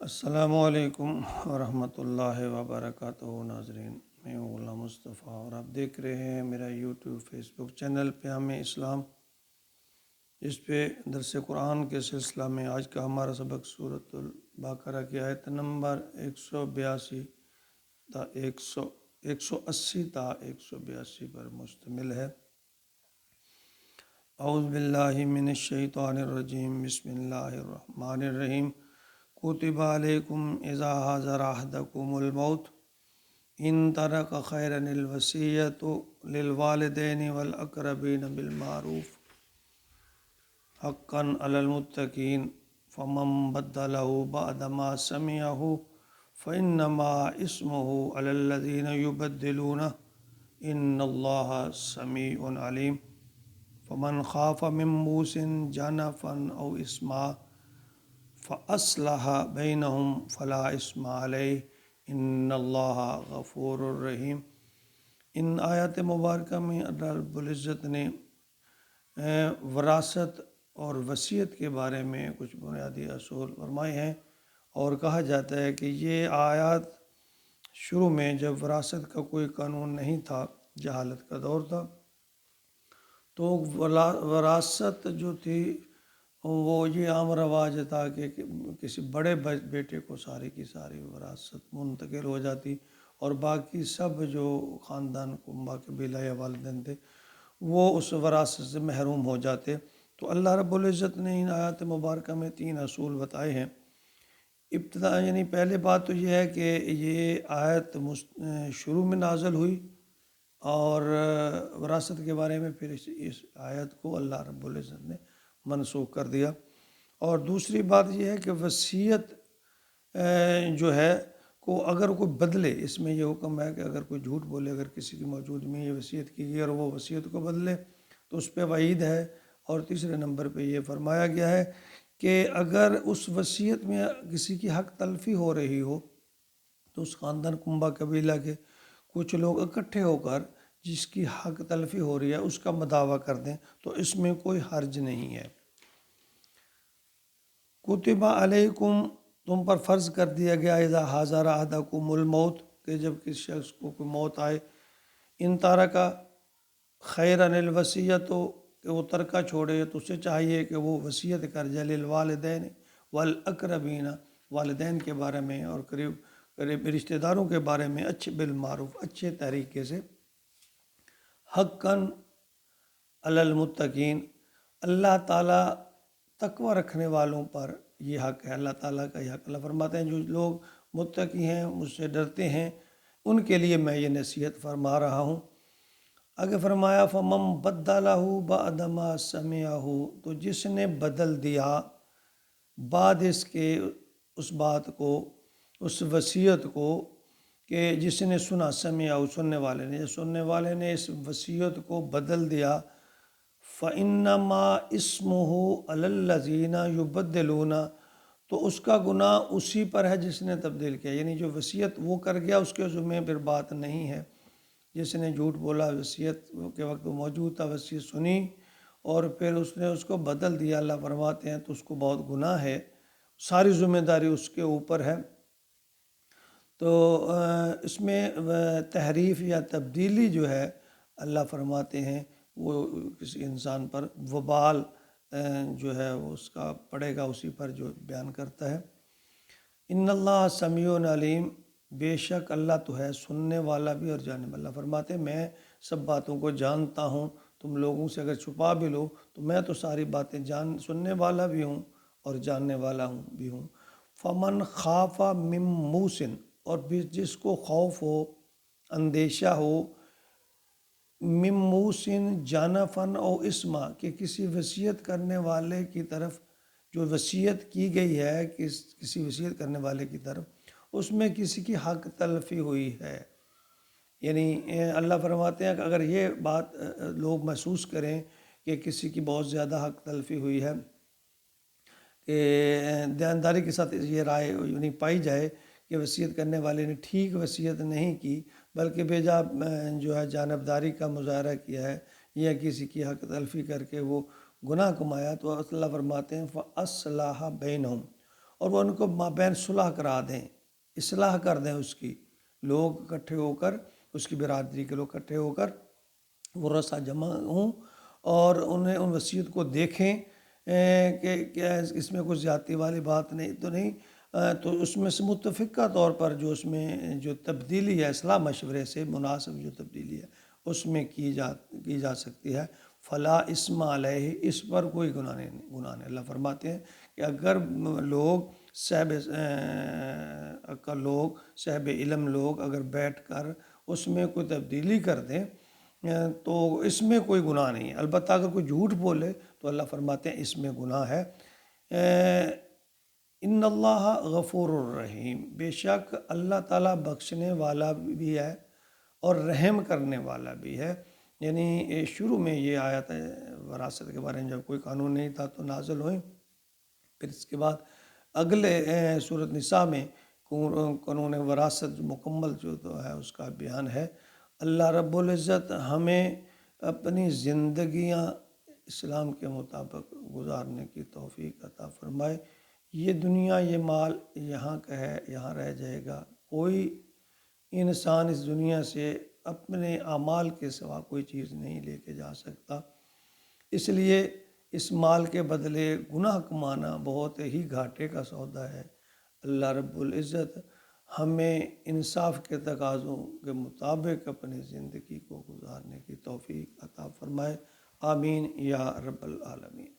السلام علیکم ورحمۃ اللہ وبرکاتہ ناظرین، میں ہوں غلام مصطفیٰ اور آپ دیکھ رہے ہیں میرا یوٹیوب فیس بک چینل پیام اسلام، جس پہ درس قرآن کے سلسلہ میں آج کا ہمارا سبق سورۃ البقرہ کی آیت نمبر 182 تا 180 تا 182 پر مشتمل ہے۔ اعوذ باللہ من الشیطان الرجیم، بسم اللہ الرحمن الرحیم۔ کتب علیکم اذا حضر احدکم الموت ان ترک خیرا الوصیۃ للوالدین والاقربین بالمعروف حقا علی المتقین فمن بدلہ بعد ما سمعہ فانما اسمہ علی الذین یبدلونہ ان اللہ سمیع علیم۔ فمن خاف من موص جنفا او اثما فاصلح بینہم فلا اثم علیہ ان اللہ غفور الرحیم۔ ان آیات مبارکہ میں اللہ رب العزت نے وراثت اور وصیت کے بارے میں کچھ بنیادی اصول فرمائے ہیں، اور کہا جاتا ہے کہ یہ آیات شروع میں جب وراثت کا کوئی قانون نہیں تھا، جہالت کا دور تھا، تو وراثت جو تھی وہ یہ عام رواج تھا کہ کسی بڑے بیٹے کو ساری کی ساری وراثت منتقل ہو جاتی، اور باقی سب جو خاندان کنبہ قبیلہ یا والدین تھے وہ اس وراثت سے محروم ہو جاتے۔ تو اللہ رب العزت نے ان آیات مبارکہ میں 3 اصول بتائے ہیں۔ ابتدا یعنی پہلے بات تو یہ ہے کہ یہ آیت شروع میں نازل ہوئی، اور وراثت کے بارے میں پھر اس آیت کو اللہ رب العزت نے منسوخ کر دیا۔ اور دوسری بات یہ ہے کہ وصیت جو ہے کو اگر کوئی بدلے، اس میں یہ حکم ہے کہ اگر کوئی جھوٹ بولے، اگر کسی کی موجود میں یہ وصیت کی گئی اور وہ وصیت کو بدلے تو اس پہ وعید ہے۔ اور تیسرے نمبر پہ یہ فرمایا گیا ہے کہ اگر اس وصیت میں کسی کی حق تلفی ہو رہی ہو تو اس خاندان کنبہ قبیلہ کے کچھ لوگ اکٹھے ہو کر جس کی حق تلفی ہو رہی ہے اس کا مداوع کر دیں تو اس میں کوئی حرج نہیں ہے۔ کتب علیکم، تم پر فرض کر دیا گیا، اذا حضر احدکم الموت، کہ جب کسی شخص کو کوئی موت آئے، ان ترک خیرا الوصیۃ، کہ وہ ترکہ چھوڑے تو اسے چاہیے کہ وہ وصیت کر جائے، للوالدین والاقربین، والدین کے بارے میں اور قریب رشتہ داروں کے بارے میں، اچھے بالمعروف، اچھے طریقے سے، حقاً علی المتقین، اللہ تعالیٰ تقوی رکھنے والوں پر یہ حق ہے، اللہ تعالیٰ کا یہ حق۔ اللہ فرماتے ہیں جو لوگ متقی ہیں، مجھ سے ڈرتے ہیں، ان کے لیے میں یہ نصیحت فرما رہا ہوں۔ آگے فرمایا فمن بدلہ بعد ما سمعہ، تو جس نے بدل دیا بعد اس کے اس بات کو، اس وصیت کو، کہ جس نے سنا، سمعہ سننے والے نے اس وصیت کو بدل دیا، فَإِنَّمَا اسْمُهُ عَلَى الَّذِينَ يُبَدِّلُونَ، تو اس کا گناہ اسی پر ہے جس نے تبدیل کیا، یعنی جو وصیت وہ کر گیا اس کے ذمہ پھر بات نہیں ہے۔ جس نے جھوٹ بولا، وصیت کے وقت وہ موجود تھا، وصیت سنی اور پھر اس نے اس کو بدل دیا، اللہ فرماتے ہیں تو اس کو بہت گناہ ہے، ساری ذمہ داری اس کے اوپر ہے۔ تو اس میں تحریف یا تبدیلی جو ہے، اللہ فرماتے ہیں وہ کسی انسان پر وبال جو ہے وہ اس کا پڑے گا، اسی پر جو بیان کرتا ہے۔ ان اللہ سمیع علیم، بے شک اللہ تو ہے سننے والا بھی اور جاننے والا۔ اللہ فرماتے ہیں میں سب باتوں کو جانتا ہوں، تم لوگوں سے اگر چھپا بھی لو تو میں تو ساری باتیں سننے والا بھی ہوں اور جاننے والا بھی ہوں۔ فمن خاف من موص، اور بھی جس کو خوف ہو، اندیشہ ہو، من موص جنفا او اثما، کہ کسی وصیت کرنے والے کی طرف، جو وصیت کی گئی ہے کسی وصیت کرنے والے کی طرف، اس میں کسی کی حق تلفی ہوئی ہے، یعنی اللہ فرماتے ہیں کہ اگر یہ بات لوگ محسوس کریں کہ کسی کی بہت زیادہ حق تلفی ہوئی ہے، کہ دیانتداری کے ساتھ یہ رائے یعنی پائی جائے کہ وصیت کرنے والے نے ٹھیک وصیت نہیں کی بلکہ بے جا جو ہے جانبداری کا مظاہرہ کیا ہے یا کسی کی حق تلفی کر کے وہ گناہ کمایا، تو اللہ فرماتے ہیں فَأَصْلَحَ بَيْنَهُمْ، اور وہ ان کو مابین صلح کرا دیں، اصلاح کر دیں اس کی، لوگ اکٹھے ہو کر، اس کی برادری کے لوگ اکٹھے ہو کر ورثہ جمع ہوں اور انہیں ان وصیت کو دیکھیں کہ کیا اس میں کوئی زیادتی والی بات نہیں، تو اس میں سے متفقہ طور پر جو اس میں جو تبدیلی ہے اصلاح مشورے سے مناسب جو تبدیلی ہے اس میں کی جا سکتی ہے، فلا اسم علیہ، اس پر کوئی گناہ نہیں۔ اللہ فرماتے ہیں کہ اگر لوگ صاحب علم لوگ اگر بیٹھ کر اس میں کوئی تبدیلی کر دیں تو اس میں کوئی گناہ نہیں ہے، البتہ اگر کوئی جھوٹ بولے تو اللہ فرماتے ہیں اس میں گناہ ہے۔ ان اللہ غفور الرحیم، بے شک اللہ تعالیٰ بخشنے والا بھی ہے اور رحم کرنے والا بھی ہے۔ یعنی شروع میں یہ آیت وراثت کے بارے میں جب کوئی قانون نہیں تھا تو نازل ہوئیں، پھر اس کے بعد اگلے سورۃ نساء میں قانون وراثت مکمل جو تو ہے اس کا بیان ہے۔ اللہ رب العزت ہمیں اپنی زندگیاں اسلام کے مطابق گزارنے کی توفیق عطا فرمائے۔ یہ دنیا، یہ مال یہاں کا ہے، یہاں رہ جائے گا، کوئی انسان اس دنیا سے اپنے اعمال کے سوا کوئی چیز نہیں لے کے جا سکتا، اس لیے اس مال کے بدلے گناہ کمانا بہت ہی گھاٹے کا سودا ہے۔ اللہ رب العزت ہمیں انصاف کے تقاضوں کے مطابق اپنی زندگی کو گزارنے کی توفیق عطا فرمائے، آمین یا رب العالمین۔